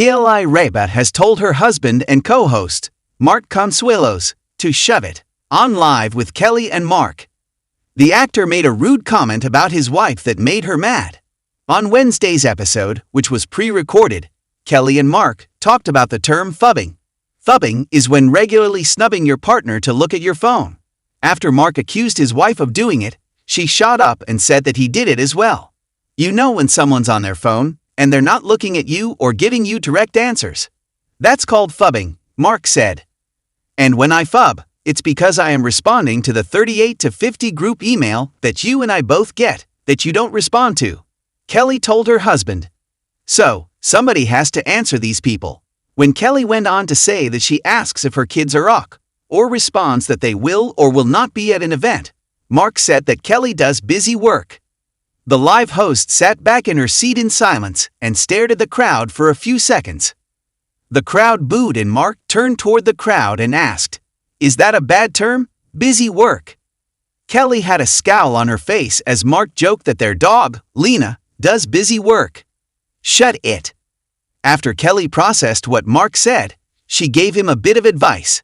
Kelly Ripa has told her husband and co-host, Mark Consuelos, to shove it, on Live with Kelly and Mark. The actor made a rude comment about his wife that made her mad. On Wednesday's episode, which was pre-recorded, Kelly and Mark talked about the term fubbing. Fubbing is when regularly snubbing your partner to look at your phone. After Mark accused his wife of doing it, she shot up and said that he did it as well. You know when someone's on their phone, and they're not looking at you or giving you direct answers. That's called fubbing, Mark said. And when I fub, it's because I am responding to the 38 to 50 group email that you and I both get that you don't respond to, Kelly told her husband. So, somebody has to answer these people. When Kelly went on to say that she asks if her kids are OK, or responds that they will or will not be at an event, Mark said that Kelly does busy work. The live host sat back in her seat in silence and stared at the crowd for a few seconds. The crowd booed and Mark turned toward the crowd and asked, "Is that a bad term? Busy work?" Kelly had a scowl on her face as Mark joked that their dog, Lena, does busy work. Shut it. After Kelly processed what Mark said, she gave him a bit of advice.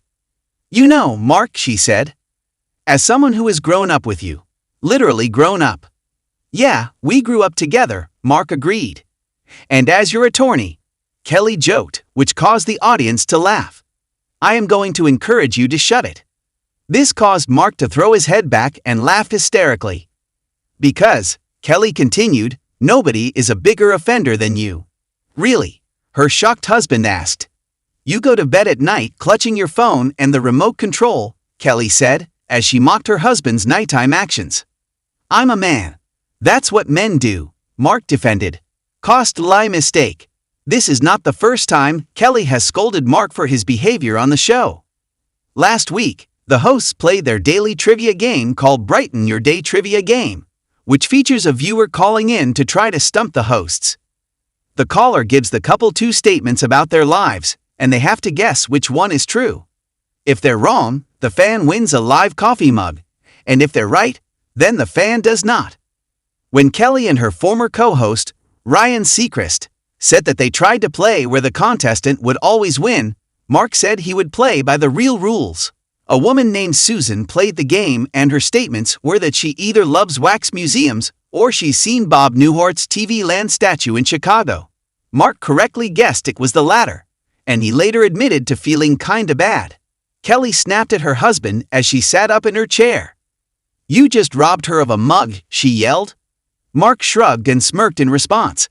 "You know, Mark," she said, "as someone who has grown up with you, literally grown up." "Yeah, we grew up together," Mark agreed. "And as your attorney," Kelly joked, which caused the audience to laugh. "I am going to encourage you to shut it." This caused Mark to throw his head back and laugh hysterically. "Because," Kelly continued, "nobody is a bigger offender than you." "Really?" her shocked husband asked. "You go to bed at night clutching your phone and the remote control," Kelly said, as she mocked her husband's nighttime actions. "I'm a man. That's what men do," Mark defended. "Costly mistake. This is not the first time Kelly has scolded Mark for his behavior on the show. Last week, the hosts played their daily trivia game called Brighten Your Day Trivia Game, which features a viewer calling in to try to stump the hosts. The caller gives the couple two statements about their lives, and they have to guess which one is true. If they're wrong, the fan wins a live coffee mug, and if they're right, then the fan does not. When Kelly and her former co-host, Ryan Seacrest, said that they tried to play where the contestant would always win, Mark said he would play by the real rules. A woman named Susan played the game and her statements were that she either loves wax museums or she's seen Bob Newhart's TV Land statue in Chicago. Mark correctly guessed it was the latter, and he later admitted to feeling kinda bad. Kelly snapped at her husband as she sat up in her chair. "You just robbed her of a mug," she yelled. Mark shrugged and smirked in response.